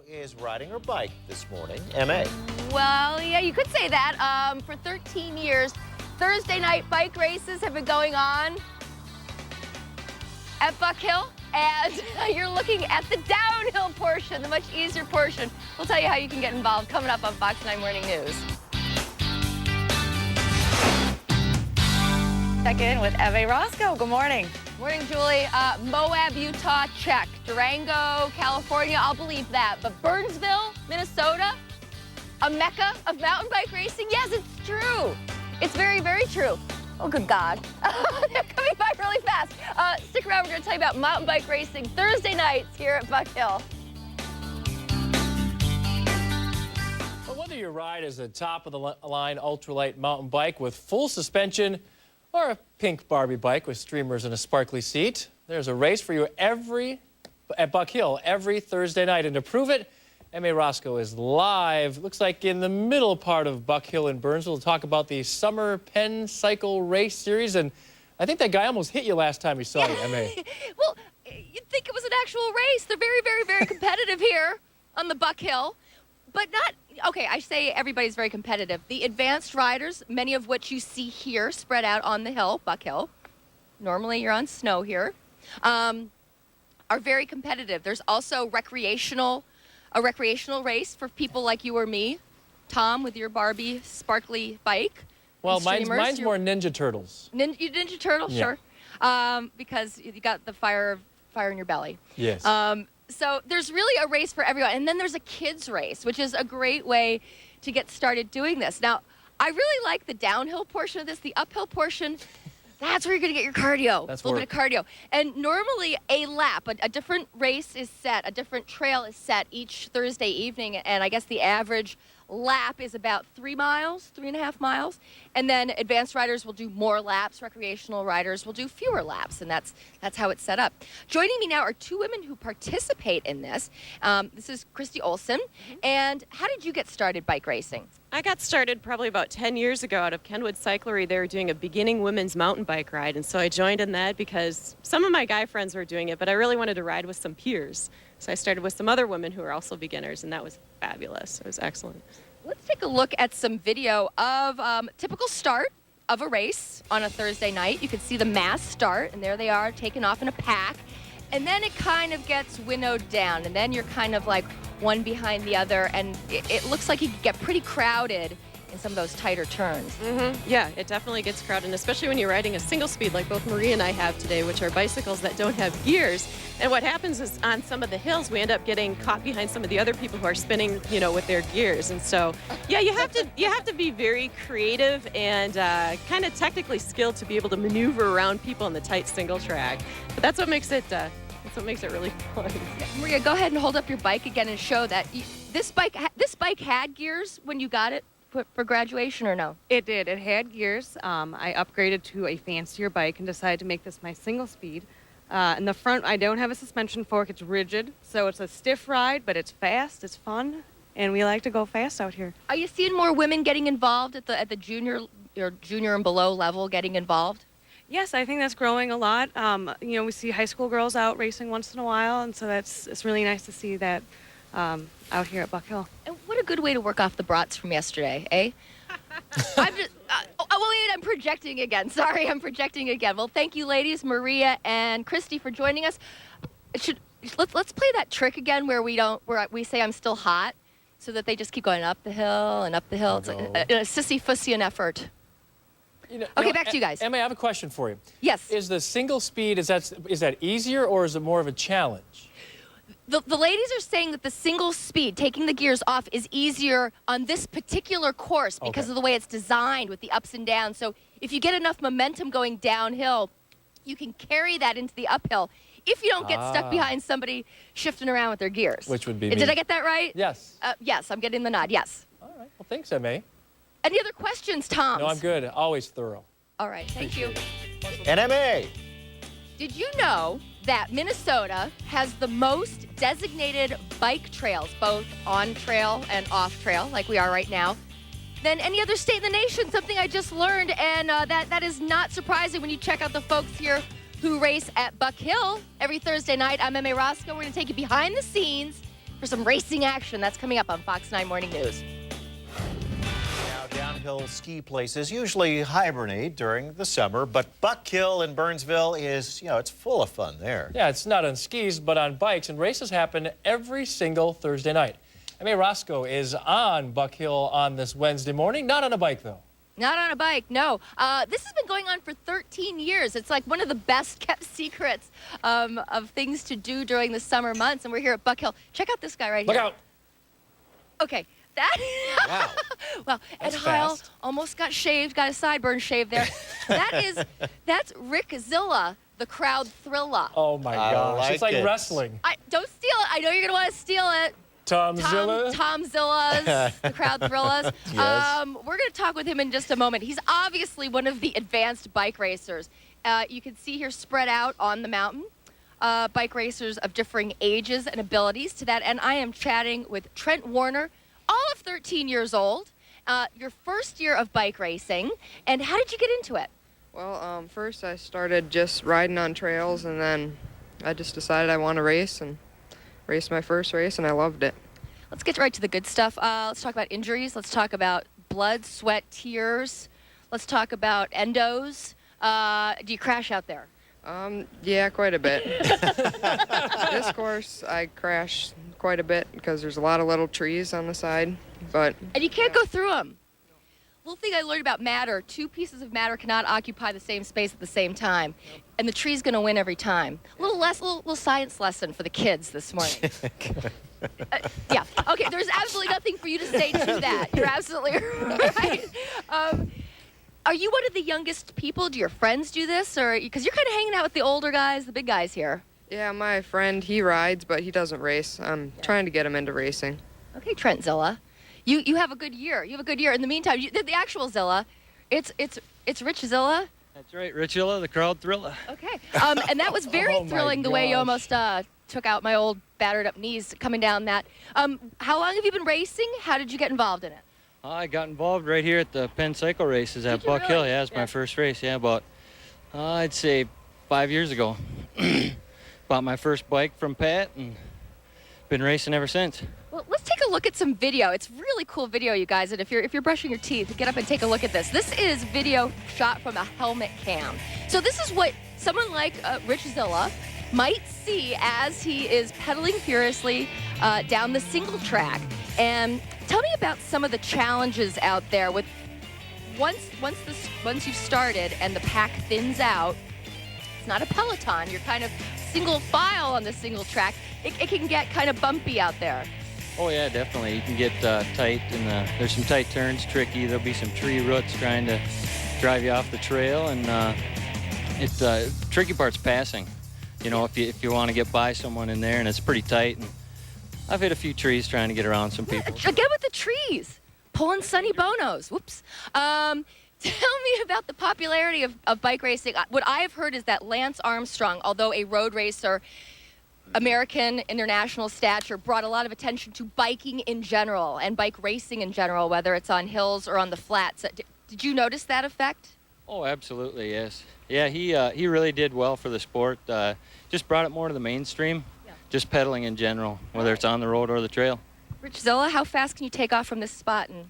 Is riding her bike this morning. M.A. Well, yeah, you could say that. For 13 years, Thursday night bike races have been going on at Buck Hill, and you're looking at the downhill portion, the much easier portion. We'll tell you how you can get involved coming up on Fox 9 Morning News. Check in with Eve Roscoe. Good morning. Morning, Julie. Moab, Utah, check. Durango, California, I'll believe that. But Burnsville, Minnesota, a mecca of mountain bike racing? Yes, it's true. It's very, very true. Oh, good God. They're coming by really fast. Stick around. We're going to tell you about mountain bike racing Thursday nights here at Buck Hill. Well, whether you ride as a top-of-the-line ultralight mountain bike with full suspension or a pink Barbie bike with streamers and a sparkly seat, there's a race for you at Buck Hill every Thursday night. And to prove it, M.A. Roscoe is live, looks like in the middle part of Buck Hill in Burnsville, to talk about the Summer Penn Cycle Race Series. And I think that guy almost hit you last time he saw you, M.A. Well, you'd think it was an actual race. They're very, very, very competitive here on the Buck Hill. But not, okay, I say everybody's very competitive. The advanced riders, many of which you see here spread out on the hill, Buck Hill, normally you're on snow here, are very competitive. There's also a recreational race for people like you or me. Tom, with your Barbie sparkly bike. Well, mine's more Ninja Turtles. Ninja Turtles, yeah. Sure. Because you got the fire in your belly. Yes. So there's really a race for everyone. And then there's a kids race, which is a great way to get started doing this. Now, I really like the downhill portion of this. The uphill portion, that's where you're going to get your cardio. That's a little bit of cardio. And normally a lap, a different race is set, a different trail is set each Thursday evening. And I guess the average lap is about 3 miles, 3.5 miles. And then advanced riders will do more laps. Recreational riders will do fewer laps. And that's how it's set up. Joining me now are two women who participate in this. This is Christy Olson. And how did you get started bike racing? I got started probably about 10 years ago out of Kenwood Cyclery. They were doing a beginning women's mountain bike ride. And so I joined in that because some of my guy friends were doing it, but I really wanted to ride with some peers. So I started with some other women who were also beginners, and that was fabulous. It was excellent. Let's take a look at some video of typical start of a race on a Thursday night. You can see the mass start, and there they are taking off in a pack. And then it kind of gets winnowed down, and then you're kind of like one behind the other, and it looks like you could get pretty crowded in some of those tighter turns. Yeah, it definitely gets crowded, and especially when you're riding a single speed like both Marie and I have today, which are bicycles that don't have gears. And what happens is on some of the hills, we end up getting caught behind some of the other people who are spinning, with their gears. And so, yeah, you have to be very creative and kind of technically skilled to be able to maneuver around people on the tight single track. But that's what makes it really fun. Maria, go ahead and hold up your bike again and show that this bike had gears when you got it for graduation, or no? It did. It had gears. I upgraded to a fancier bike and decided to make this my single speed. In the front, I don't have a suspension fork. It's rigid, so it's a stiff ride, but it's fast, it's fun, and we like to go fast out here. Are you seeing more women getting involved at the junior and below level getting involved? Yes, I think that's growing a lot. We see high school girls out racing once in a while, and so it's really nice to see that out here at Buck Hill. And what a good way to work off the brats from yesterday, eh? I'm projecting again. Sorry, I'm projecting again. Well, thank you, ladies, Maria and Christy, for joining us. Let's play that trick again where we say I'm still hot, so that they just keep going up the hill and up the hill. It's like a Sisyphusian effort. Okay, back to you guys. Emma, I have a question for you. Yes. Is the single speed, is that easier, or is it more of a challenge? The ladies are saying that the single speed, taking the gears off, is easier on this particular course because of the way it's designed with the ups and downs. So if you get enough momentum going downhill, you can carry that into the uphill if you don't get stuck behind somebody shifting around with their gears. Which would be me. Did I get that right? Yes. Yes, I'm getting the nod, yes. All right. Well, thanks, M.A. Any other questions, Tom? No, I'm good. Always thorough. All right, thank you. And M.A. Did you know that Minnesota has the most designated bike trails, both on trail and off trail, like we are right now, than any other state in the nation? Something I just learned, and that is not surprising when you check out the folks here who race at Buck Hill every Thursday night. I'm M.A. Roscoe. We're going to take you behind the scenes for some racing action. That's coming up on Fox 9 Morning News. Now, downhill ski places usually hibernate during the summer, but Buck Hill in Burnsville is, it's full of fun there. Yeah, it's not on skis, but on bikes, and races happen every single Thursday night. M.A. Roscoe is on Buck Hill on this Wednesday morning, not on a bike, though. Not on a bike, no. This has been going on for 13 years. It's like one of the best kept secrets of things to do during the summer months, and we're here at Buck Hill. Check out this guy right Look here. out. Okay, that. Wow. Well, Ed That's Heil fast. almost got shaved, got a sideburn shaved there. That's Rick Zilla, the crowd thriller. Oh, my I gosh. like It's like it. wrestling. Don't steal it. I know you're going to want to steal it. Tom Zilla. Tom Zilla's, the crowd thrillers. Yes. We're going to talk with him in just a moment. He's obviously one of the advanced bike racers. You can see here spread out on the mountain, bike racers of differing ages and abilities. To that end, I am chatting with Trent Warner, all of 13 years old, your first year of bike racing. And how did you get into it? Well, first I started just riding on trails, and then I just decided I want to race and raced my first race, and I loved it. Let's get right to the good stuff. Let's talk about injuries. Let's talk about blood, sweat, tears. Let's talk about endos. Do you crash out there? Yeah, quite a bit. This course, I crashed quite a bit because there's a lot of little trees on the side, but... And you can't go through them. Little thing I learned about matter, 2 pieces of matter cannot occupy the same space at the same time. And the tree's going to win every time. Little science lesson for the kids this morning. Yeah. Okay, there's absolutely nothing for you to say to that. You're absolutely right. Are you one of the youngest people? Do your friends do this? Or because you're kind of hanging out with the older guys, the big guys here. Yeah, my friend, he rides, but he doesn't race. I'm trying to get him into racing. Okay, Trent Zilla. You have a good year. You have a good year. In the meantime, the actual Zilla, it's Rich Zilla. That's right, Rich Zilla, the crowd thriller. Okay. And that was very Oh, my thrilling the way you gosh. almost took out my old battered up knees coming down that. How long have you been racing? How did you get involved in it? I got involved right here at the Penn cycle races at Did you Buck Hill. really? Yeah, it's Yeah. my first race. Yeah, about, I'd say 5 years ago. Bought my first bike from Pat and been racing ever since. Well, let's take a look at some video. It's really cool video, you guys. And if you're brushing your teeth, get up and take a look at this. This is video shot from a helmet cam. So this is what someone like Rich Zilla might see as he is pedaling furiously down the single track. And tell me about some of the challenges out there with once you've started and the pack thins out. It's not a peloton. You're kind of single file on the single track. It can get kind of bumpy out there. Oh yeah, definitely. You can get tight, and there's some tight turns, tricky. There'll be some tree roots trying to drive you off the trail, and tricky part's passing. You know, if you want to get by someone in there, and it's pretty tight. And I've hit a few trees trying to get around some people. Again with the trees, pulling Sonny Bonos. Whoops. Tell me about the popularity of bike racing. What I've heard is that Lance Armstrong, although a road racer, American international stature, brought a lot of attention to biking in general and bike racing in general, whether it's on hills or on the flats. Did you notice that effect? Oh, absolutely, yes. Yeah, he really did well for the sport. Just brought it more to the mainstream. Yeah. Just pedaling in general, whether it's on the road or the trail. Rich Zilla, how fast can you take off from this spot? And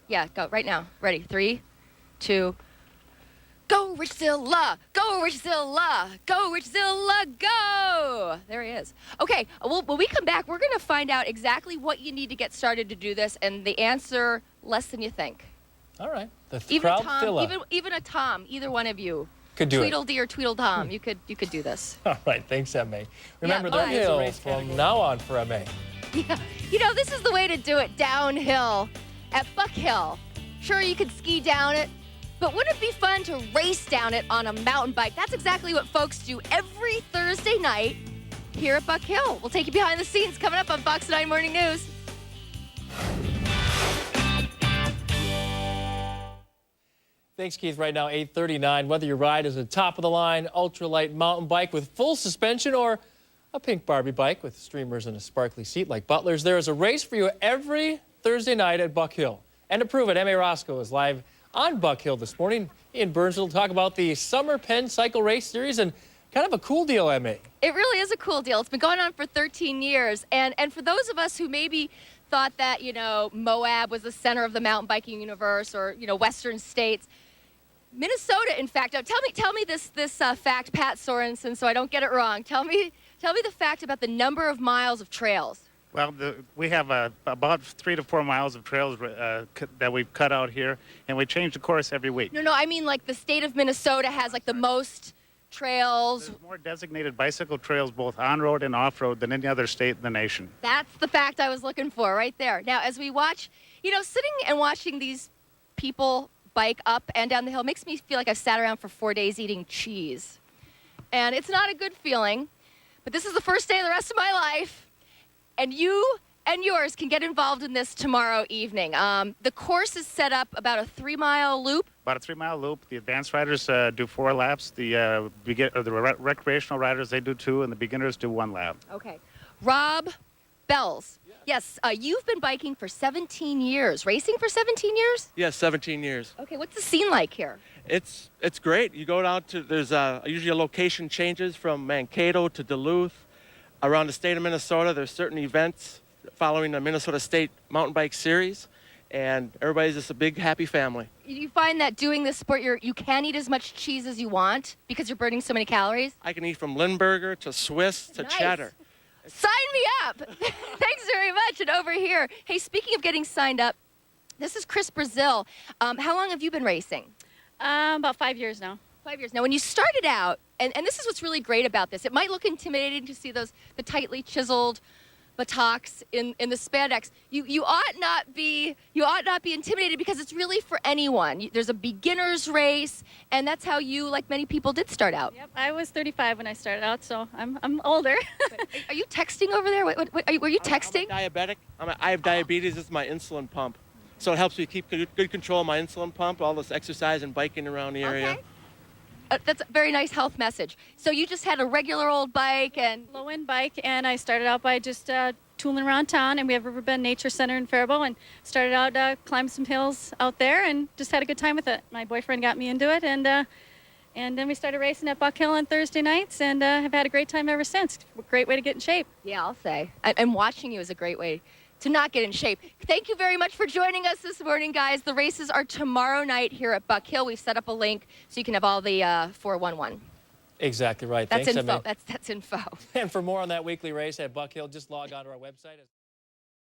yeah, go right now. Ready? 3, 2. Go, Rich Zilla! Go, Rich Zilla! Go, Rich Zilla! Go! There he is. Okay, well, when we come back, we're going to find out exactly what you need to get started to do this, and the answer less than you think. All right. The Even a crowd Tom, thriller. even a Tom, either one of you, Could do it. Tweedledee or Tweedledum, you could do this. All right, thanks, M.A. Remember, bye. the hill from now on for M.A. Yeah, you know, this is the way to do it downhill at Buck Hill. Sure, you could ski down it, but wouldn't it be fun to race down it on a mountain bike? That's exactly what folks do every Thursday night here at Buck Hill. We'll take you behind the scenes coming up on Fox 9 Morning News. Thanks, Keith. Right now, 8:39. Whether your ride is a top-of-the-line ultralight mountain bike with full suspension or a pink Barbie bike with streamers and a sparkly seat like Butler's, there is a race for you every Thursday night at Buck Hill. And to prove it, M.A. Roscoe is live on Buck Hill this morning in Burnsville to talk about the Summer Penn Cycle Race Series and Kind of a cool deal, Emmy. It really is a cool deal. It's been going on for 13 years. And for those of us who maybe thought that, Moab was the center of the mountain biking universe or, Western states, Minnesota, in fact, tell me this fact, Pat Sorensen, so I don't get it wrong. Tell me the fact about the number of miles of trails. Well, we have about 3 to 4 miles of trails that we've cut out here, and we change the course every week. No, I mean like the state of Minnesota has like the most trails. There's more designated bicycle trails, both on-road and off-road, than any other state in the nation. That's the fact I was looking for right there. Now, as we watch, sitting and watching these people bike up and down the hill makes me feel like I've sat around for 4 days eating cheese. And it's not a good feeling, but this is the first day of the rest of my life. And you and yours can get involved in this tomorrow evening. The course is set up about a 3-mile loop. About a 3-mile loop. The advanced riders do 4 laps. The recreational riders, they do 2, and the beginners do 1 lap. Okay. Rob Bells. Yes, you've been biking for 17 years. Racing for 17 years? Yes, 17 years. Okay, what's the scene like here? It's great. You go down to, there's usually a location changes from Mankato to Duluth. Around the state of Minnesota, there's certain events following the Minnesota State Mountain Bike Series, and everybody's just a big, happy family. You find that doing this sport, you can eat as much cheese as you want because you're burning so many calories? I can eat from Limburger to Swiss to Nice. cheddar. Sign me up. Thanks very much. And over here, hey, speaking of getting signed up, this is Chris Brazil. How long have you been racing? About 5 years now. 5 years. Now, when you started out, and this is what's really great about this, it might look intimidating to see the tightly chiseled buttocks in the spandex. You ought not be intimidated because it's really for anyone. There's a beginner's race, and that's how you, like many people, did start out. Yep, I was 35 when I started out, so I'm older. Are you texting over there? Were you texting? I'm diabetic. I have diabetes. This is my insulin pump. So it helps me keep good control of my insulin pump, all this exercise and biking around the area. Okay. That's a very nice health message. So you just had a regular old bike and... Low-end bike, and I started out by just tooling around town, and we have Riverbend Nature Center in Faribault, and started out climbing some hills out there and just had a good time with it. My boyfriend got me into it, and then we started racing at Buck Hill on Thursday nights, and have had a great time ever since. Great way to get in shape. Yeah, I'll say. And watching you is a great way to not get in shape. Thank you very much for joining us this morning, guys. The races are tomorrow night here at Buck Hill. We've set up a link so you can have all the 411. Exactly right. That's Thanks, info. Emmy. That's info. And for more on that weekly race at Buck Hill, just log on to our website.